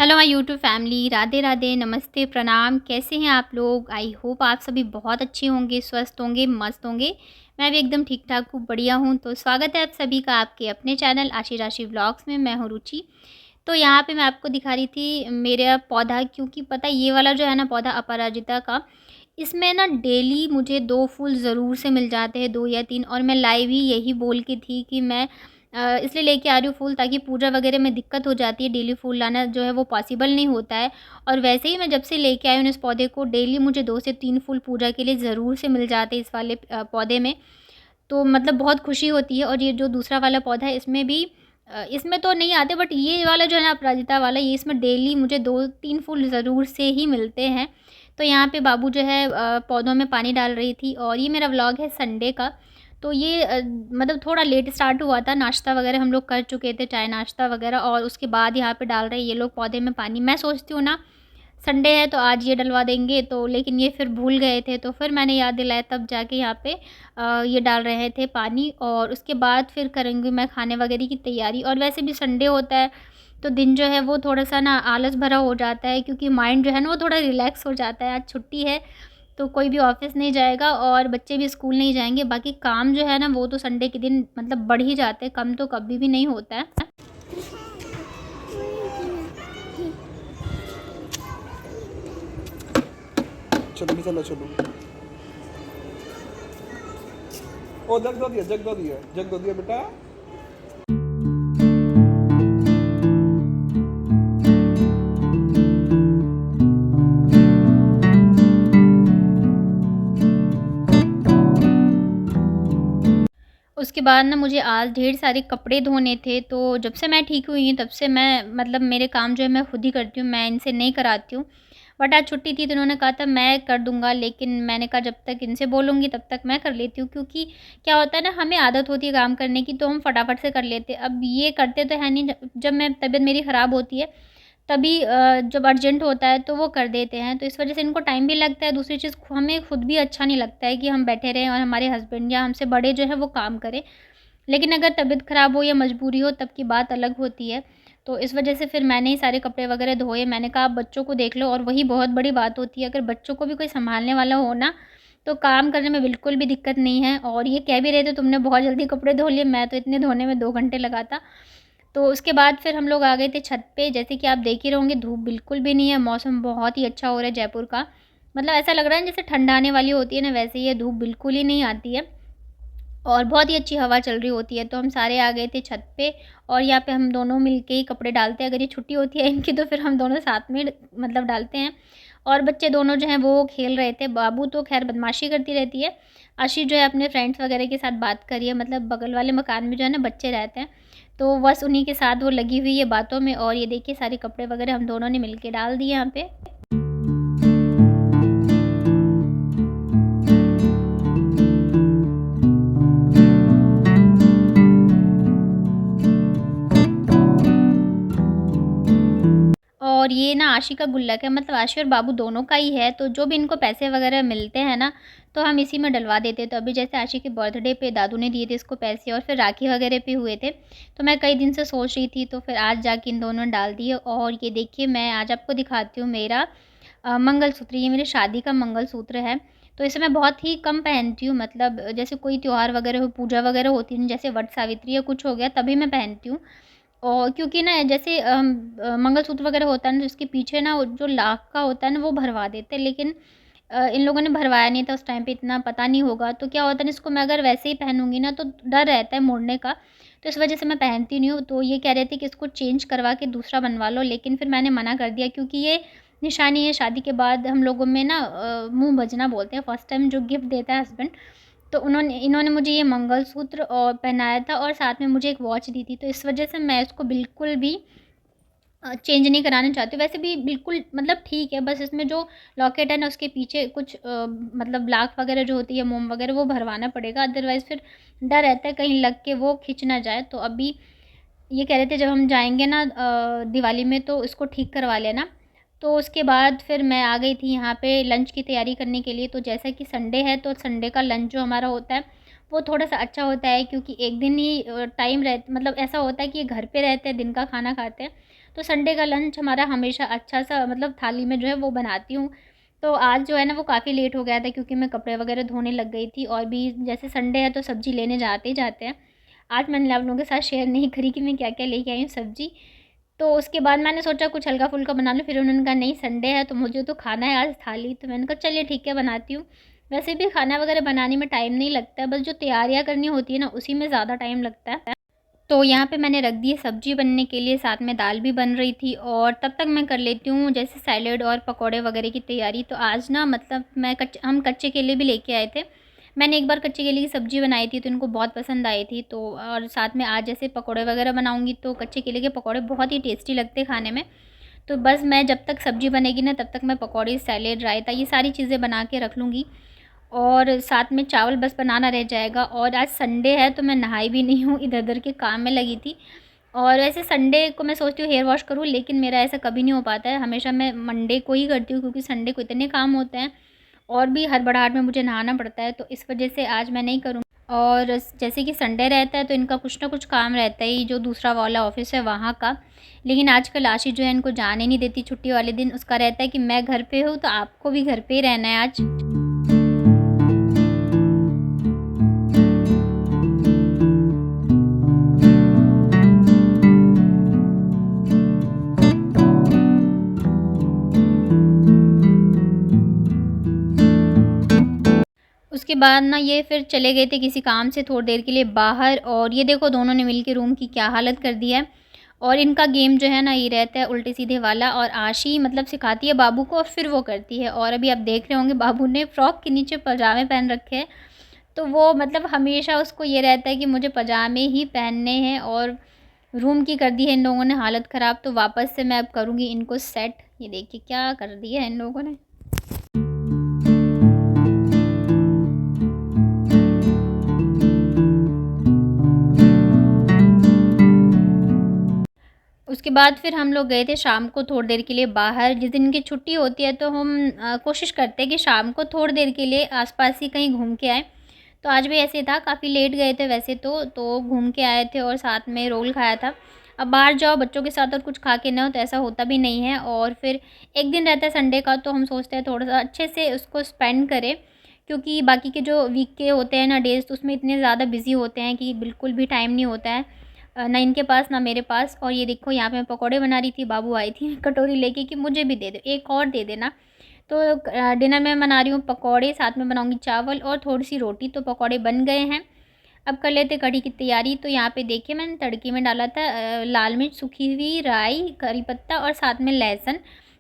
Hello my YouTube family, Radhe Radhe, नमस्ते, प्रणाम। कैसे हैं आप लोग? आई होप आप सभी बहुत अच्छे होंगे, स्वस्थ होंगे, मस्त होंगे। मैं भी एकदम ठीक ठाक हूँ, बढ़िया हूँ। तो स्वागत है आप सभी का आपके अपने चैनल आशी राशि व्लॉग्स में। मैं हूँ रुचि। तो यहाँ पे मैं आपको दिखा रही थी मेरा पौधा, क्योंकि पता है ये वाला जो है ना पौधा अपराजिता का, इसमें ना डेली मुझे 2 फूल ज़रूर से मिल जाते हैं, 2 या 3। और मैं लाइव ही यही बोल के थी कि मैं इसलिए लेके आ रही हूँ फूल, ताकि पूजा वगैरह में दिक्कत हो जाती है, डेली फूल लाना जो है वो पॉसिबल नहीं होता है। और वैसे ही मैं जब से लेके आई हूँ इस पौधे को, डेली मुझे 2 से 3 फूल पूजा के लिए ज़रूर से मिल जाते हैं इस वाले पौधे में। तो मतलब बहुत खुशी होती है। और ये जो दूसरा वाला पौधा है इसमें भी इसमें तो नहीं आते, बट ये वाला जो है ना अपराजिता वाला, ये इसमें डेली मुझे 2-3 फूल ज़रूर से ही मिलते हैं। तो यहाँ पे बाबू जो है पौधों में पानी डाल रही थी। और ये मेरा व्लॉग है संडे का। तो ये मतलब थोड़ा लेट स्टार्ट हुआ था, नाश्ता वगैरह हम लोग कर चुके थे, चाय नाश्ता वगैरह, और उसके बाद यहाँ पे डाल रहे हैं ये लोग पौधे में पानी। मैं सोचती हूँ ना संडे है तो आज ये डलवा देंगे, तो लेकिन ये फिर भूल गए थे, तो फिर मैंने याद दिलाया, तब जाके यहाँ पे ये डाल रहे थे पानी। और उसके बाद फिर करूँगी मैं खाने वगैरह की तैयारी। और वैसे भी संडे होता है तो दिन जो है वो थोड़ा-सा ना आलस भरा हो जाता है, क्योंकि माइंड जो है ना वो थोड़ा रिलैक्स हो जाता है। आज छुट्टी है तो कोई भी ऑफ़िस नहीं जाएगा और बच्चे भी स्कूल नहीं जाएँगे। बाकी काम जो है ना वो तो संडे के दिन मतलब बढ़ ही जाते हैं, कम तो कभी भी नहीं होता है। चलो नहीं चलो चलो। ओ जग दो दिया, जग दो दिया, जग दो दिया बेटा। उसके बाद ना मुझे आज ढेर सारे कपड़े धोने थे। तो जब से मैं ठीक हुई हूँ तब से मैं मतलब मेरे काम जो है मैं खुद ही करती हूँ, मैं इनसे नहीं कराती हूँ। बट आज छुट्टी थी तो इन्होंने कहा था मैं कर दूँगा, लेकिन मैंने कहा जब तक इनसे बोलूँगी तब तक मैं कर लेती हूँ। क्योंकि क्या होता है ना, हमें आदत होती है काम करने की तो हम फटाफट से कर लेते हैं। अब ये करते तो है नहीं, जब मैं तबीयत मेरी ख़राब होती है तभी जब अर्जेंट होता है तो वो कर देते हैं। तो इस वज़ह से इनको टाइम भी लगता है। दूसरी चीज़, हमें खुद भी अच्छा नहीं लगता है कि हम बैठे रहें और हमारे हस्बैंड या हमसे बड़े जो है वो काम करें। लेकिन अगर तबीयत ख़राब हो या मजबूरी हो तब की बात अलग होती है। तो इस वज़ह से फिर मैंने ही सारे कपड़े वग़ैरह धोए। मैंने कहा आप बच्चों को देख लो, और वही बहुत बड़ी बात होती है। अगर बच्चों को भी कोई सँभालने वाला हो ना, तो काम करने में बिल्कुल भी दिक्कत नहीं है। और ये कह भी रहे थे तुमने बहुत जल्दी कपड़े धो लिए, मैं तो इतने धोने में 2 घंटे लगा था। तो उसके बाद फिर हम लोग आ गए थे छत पे। जैसे कि आप देख ही रहे होंगे, धूप बिल्कुल भी नहीं है, मौसम बहुत ही अच्छा हो रहा है जयपुर का। मतलब ऐसा लग रहा है जैसे ठंड आने वाली होती है ना, वैसे ही है, धूप बिल्कुल ही नहीं आती है और बहुत ही अच्छी हवा चल रही होती है। तो हम सारे आ गए थे छत पे, और यहाँ पे हम दोनों मिलके ही कपड़े डालते हैं। अगर ये छुट्टी होती है इनकी तो फिर हम दोनों साथ में मतलब डालते हैं। और बच्चे दोनों जो हैं वो खेल रहे थे। बाबू तो ख़ैर बदमाशी करती रहती है। आशी जो है अपने फ्रेंड्स वगैरह के साथ बात कर रही है। मतलब बगल वाले मकान में जो है ना बच्चे रहते हैं, तो बस उन्हीं के साथ वो लगी हुई है बातों में। और ये देखिए सारे कपड़े वगैरह हम दोनों ने मिलके डाल दिए यहाँ पे। और ये ना आशी का गुल्लक है, मतलब आशी और बाबू दोनों का ही है। तो जो भी इनको पैसे वगैरह मिलते हैं ना, तो हम इसी में डलवा देते हैं। तो अभी जैसे आशी के बर्थडे पे दादू ने दिए थे इसको पैसे, और फिर राखी वगैरह पे हुए थे। तो मैं कई दिन से सोच रही थी, तो फिर आज जाके इन दोनों ने डाल दिए। और ये देखिए मैं आज आपको दिखाती हूँ मेरा मंगलसूत्र। ये मेरी शादी का मंगलसूत्र है। तो इसे मैं बहुत ही कम पहनती हूँ। मतलब जैसे कोई त्योहार वगैरह हो, पूजा वगैरह होती है, जैसे वट सावित्री या कुछ हो गया, तभी मैं पहनती हूँ। और क्योंकि ना जैसे मंगलसूत्र वगैरह होता है ना, तो उसके पीछे ना वो जो लाख का होता है ना वो भरवा देते हैं। लेकिन इन लोगों ने भरवाया नहीं था उस टाइम पे, इतना पता नहीं होगा। तो क्या होता है ना, इसको मैं अगर वैसे ही पहनूँगी ना तो डर रहता है मोड़ने का। तो इस वज़ह से मैं पहनती नहीं हूँ। तो ये कह रहे थे कि इसको चेंज करवा के दूसरा बनवा लो, लेकिन फिर मैंने मना कर दिया, क्योंकि ये निशानी है शादी के बाद हम लोगों में ना मुँह बजना बोलते हैं। फर्स्ट टाइम जो गिफ्ट देता है हस्बैंड, तो इन्होंने मुझे ये मंगलसूत्र और पहनाया था, और साथ में मुझे एक वॉच दी थी। तो इस वजह से मैं इसको बिल्कुल भी चेंज नहीं कराना चाहती हूँ। वैसे भी बिल्कुल मतलब ठीक है, बस इसमें जो लॉकेट है ना उसके पीछे कुछ मतलब लाख वगैरह जो होती है, मोम वगैरह, वो भरवाना पड़ेगा। अदरवाइज़ फिर डर रहता है कहीं लग के वो खिंच ना जाए। तो अभी ये कह रहे थे जब हम जाएँगे ना दिवाली में तो इसको ठीक करवा लेना। तो उसके बाद फिर मैं आ गई थी यहाँ पे लंच की तैयारी करने के लिए। तो जैसा कि संडे है तो संडे का लंच जो हमारा होता है वो थोड़ा-सा अच्छा होता है, क्योंकि एक दिन ही टाइम मतलब ऐसा होता है कि ये घर पे रहते हैं, दिन का खाना खाते हैं। तो तो संडे का लंच हमारा हमेशा अच्छा सा मतलब थाली में जो है वो बनाती हूँ। तो आज जो है ना वो काफ़ी लेट हो गया था क्योंकि मैं कपड़े वगैरह धोने लग गई थी, और भी जैसे संडे है तो सब्ज़ी लेने जाते ही जाते हैं। आज मैंने आप लोगों के साथ शेयर नहीं करी कि मैं क्या-क्या लेके आई हूँ सब्ज़ी। तो उसके बाद मैंने सोचा कुछ हल्का-फुल्का बना लूँ, फिर उन्होंने कहा नहीं संडे है तो मुझे तो खाना है आज थाली, तो मैंने कहा चलिए ठीक है बनाती हूँ। वैसे भी खाना वगैरह बनाने में टाइम नहीं लगता है, बस जो तैयारियाँ करनी होती है ना उसी में ज़्यादा टाइम लगता है। तो यहाँ पे मैंने रख दी है सब्ज़ी बनने के लिए, साथ में दाल भी बन रही थी, और तब तक मैं कर लेती हूँ जैसे सैलेड और पकौड़े वगैरह की तैयारी। तो आज ना मतलब हम कच्चे केले भी लेके आए थे। मैंने एक बार कच्चे केले की सब्ज़ी बनाई थी तो इनको बहुत पसंद आई थी, तो और साथ में आज जैसे पकौड़े वगैरह बनाऊँगी तो कच्चे केले के पकौड़े बहुत ही टेस्टी लगते हैं खाने में। तो बस मैं जब तक सब्ज़ी बनेगी ना तब तक मैं पकौड़े, सैलेड, रायता ये सारी चीज़ें बना के रख लूँगी, और साथ में चावल बस बनाना रह जाएगा। और आज संडे है तो मैं नहाई भी नहीं हूँ, इधर-उधर के काम में लगी थी। और वैसे संडे को मैं सोचती हूँ हेयर वॉश करूँ, लेकिन मेरा ऐसा कभी नहीं हो पाता है, हमेशा मैं मंडे को ही करती हूँ क्योंकि संडे को इतने काम होते हैं और भी हड़बड़ाहट में मुझे नहाना पड़ता है, तो इस वजह से आज मैं नहीं करूँगी। और जैसे कि संडे रहता है तो इनका कुछ ना कुछ काम रहता ही, जो दूसरा वाला ऑफ़िस है वहाँ का। लेकिन आजकल आशी जो है इनको जाने नहीं देती छुट्टी वाले दिन, उसका रहता है कि मैं घर पे हूँ तो आपको भी घर पे ही रहना है आज। उसके बाद ना ये फिर चले गए थे किसी काम से थोड़ी देर के लिए बाहर, और ये देखो दोनों ने मिलके रूम की क्या हालत कर दी है। और इनका गेम जो है ना ये रहता है उल्टे-सीधे वाला, और आशी मतलब सिखाती है बाबू को और फिर वो करती है। और अभी आप देख रहे होंगे बाबू ने फ्रॉक के नीचे पजामे पहन रखे हैं, तो वो मतलब हमेशा उसको ये रहता है कि मुझे पजामे ही पहनने हैं, और रूम की कर दी है इन लोगों ने हालत ख़राब। तो वापस से मैं अब करूँगी इनको सेट। ये देखिए क्या कर दिया है इन लोगों ने। उसके बाद फिर हम लोग गए थे शाम को थोड़ी देर के लिए बाहर। जिस दिन की छुट्टी होती है तो हम कोशिश करते हैं कि शाम को थोड़ी देर के लिए आस-पास ही कहीं घूम के आएँ। तो आज भी ऐसे था, काफ़ी लेट गए थे वैसे तो घूम के आए थे और साथ में रोल खाया था। अब बाहर जाओ बच्चों के साथ और कुछ खा के ना हो तो ऐसा होता भी नहीं है, और फिर एक दिन रहता है संडे का तो हम सोचते हैं थोड़ा-सा अच्छे से उसको स्पेंड करें, क्योंकि बाकी के जो वीक के होते हैं ना डेज़ तो उसमें इतने ज़्यादा बिज़ी होते हैं कि बिल्कुल भी टाइम नहीं होता है। ना इनके पास ना मेरे पास। और ये देखो यहाँ पे मैं पकौड़े बना रही थी, बाबू आई थी कटोरी लेके कि मुझे भी दे दो, एक और दे देना। तो डिनर में बना रही हूँ पकौड़े, साथ में बनाऊँगी चावल और थोड़ी-सी रोटी। तो पकौड़े बन गए हैं, अब कर लेते कढ़ी की तैयारी। तो यहाँ पे देखिए मैंने तड़के में डाला था लाल मिर्च, सूखी हुई राई, करी पत्ता और साथ में लहसुन।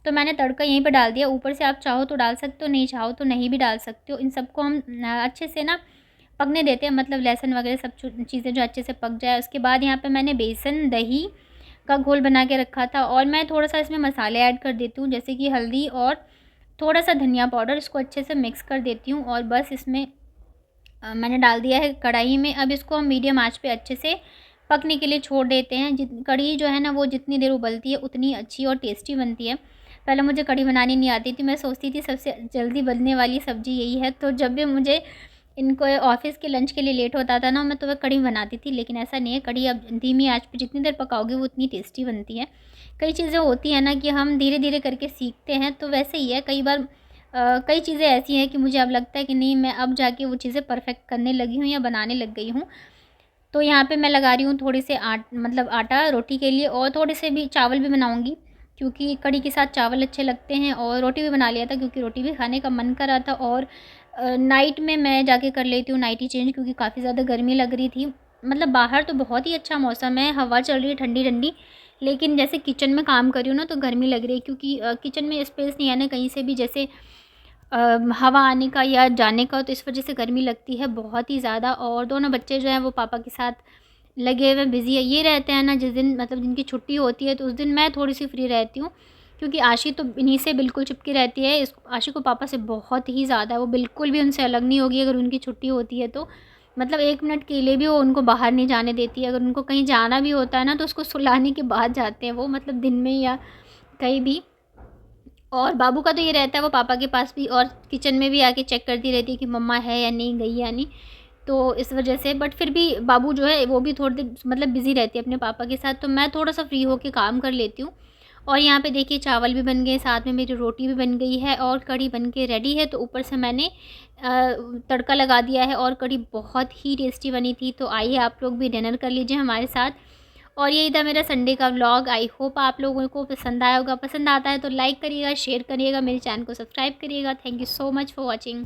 तो मैंने तड़का यहीं पे डाल दिया, ऊपर से आप चाहो तो डाल सकते हो, नहीं चाहो तो नहीं भी डाल सकते हो। इन सबको हम अच्छे से ना पकने देते हैं, मतलब लहसुन वगैरह सब चीज़ें जो अच्छे से पक जाए। उसके बाद यहाँ पे मैंने बेसन, दही का घोल बना के रखा था, और मैं थोड़ा-सा इसमें मसाले ऐड कर देती हूँ जैसे कि हल्दी और थोड़ा-सा धनिया पाउडर। इसको अच्छे से मिक्स कर देती हूँ और बस इसमें मैंने डाल दिया है कढ़ाई में। अब इसको हम मीडियम आँच पे अच्छे से पकने के लिए छोड़ देते हैं। कढ़ी जो है ना वो जितनी देर उबलती है उतनी अच्छी और टेस्टी बनती है। पहले मुझे कढ़ी बनानी नहीं आती थी, मैं सोचती थी सबसे जल्दी बनने वाली सब्ज़ी यही है, तो जब भी मुझे इनको ऑफ़िस के लंच के लिए लेट होता था ना मैं तो वह कढ़ी बनाती थी। लेकिन ऐसा नहीं है, कढ़ी अब धीमी आँच पे जितनी देर पकाओगे वो उतनी टेस्टी बनती है। कई चीज़ें होती हैं ना कि हम धीरे-धीरे करके सीखते हैं, तो वैसे ही है कई बार कई चीज़ें ऐसी हैं कि मुझे अब लगता है कि नहीं मैं अब जाके वो चीज़ें परफ़ेक्ट करने लगी हूँ या बनाने लग गई हूँ। तो यहाँ पे मैं लगा रही हूँ थोड़े से मतलब आटा रोटी के लिए, और थोड़े से भी चावल भी बनाऊँगी क्योंकि कढ़ी के साथ चावल अच्छे लगते हैं, और रोटी भी बना लिया था क्योंकि रोटी भी खाने का मन कर रहा था। और नाइट में मैं जाके कर लेती हूँ नाइटी चेंज क्योंकि काफ़ी ज़्यादा गर्मी लग रही थी। मतलब बाहर तो बहुत ही अच्छा मौसम है, हवा चल रही है ठंडी-ठंडी, लेकिन जैसे किचन में काम कर रही हूँ ना तो गर्मी लग रही है क्योंकि किचन में स्पेस नहीं है ना कहीं से भी जैसे हवा आने का या जाने का, तो इस वज़ह से गर्मी लगती है बहुत ही ज़्यादा। और दोनों बच्चे जो हैं वो पापा के साथ लगे हुए बिज़ी है। ये रहते हैं ना जिस दिन मतलब जिनकी छुट्टी होती है तो उस दिन मैं थोड़ी-सी फ्री रहती हूँ, क्योंकि आशी तो इन्हीं से बिल्कुल चिपकी रहती है। इस आशी को पापा से बहुत ही ज़्यादा, वो बिल्कुल भी उनसे अलग नहीं होगी अगर उनकी छुट्टी होती है तो। मतलब 1 मिनट के लिए भी वो उनको बाहर नहीं जाने देती है। अगर उनको कहीं जाना भी होता है ना तो उसको सुलाने के बाद जाते हैं वो, मतलब दिन में या कहीं भी। और बाबू का तो ये रहता है वो पापा के पास भी और किचन में भी आके चेक करती रहती है कि मम्मा है या नहीं, गई या नहीं। तो इस वजह से, बट फिर भी बाबू जो है वो भी थोड़ी देर मतलब बिज़ी रहती है अपने पापा के साथ, तो मैं थोड़ा-सा फ्री होके काम कर लेती हूँ। और यहाँ पे देखिए चावल भी बन गए, साथ में मेरी रोटी भी बन गई है और कढ़ी बन के रेडी है। तो ऊपर से मैंने तड़का लगा दिया है और कढ़ी बहुत ही टेस्टी बनी थी। तो आइए आप लोग भी डिनर कर लीजिए हमारे साथ। और यही था मेरा संडे का व्लॉग। आई होप आप लोगों को पसंद आया होगा। पसंद आता है तो लाइक करिएगा, शेयर करिएगा, मेरे चैनल को सब्सक्राइब करिएगा। Thank you so much for watching.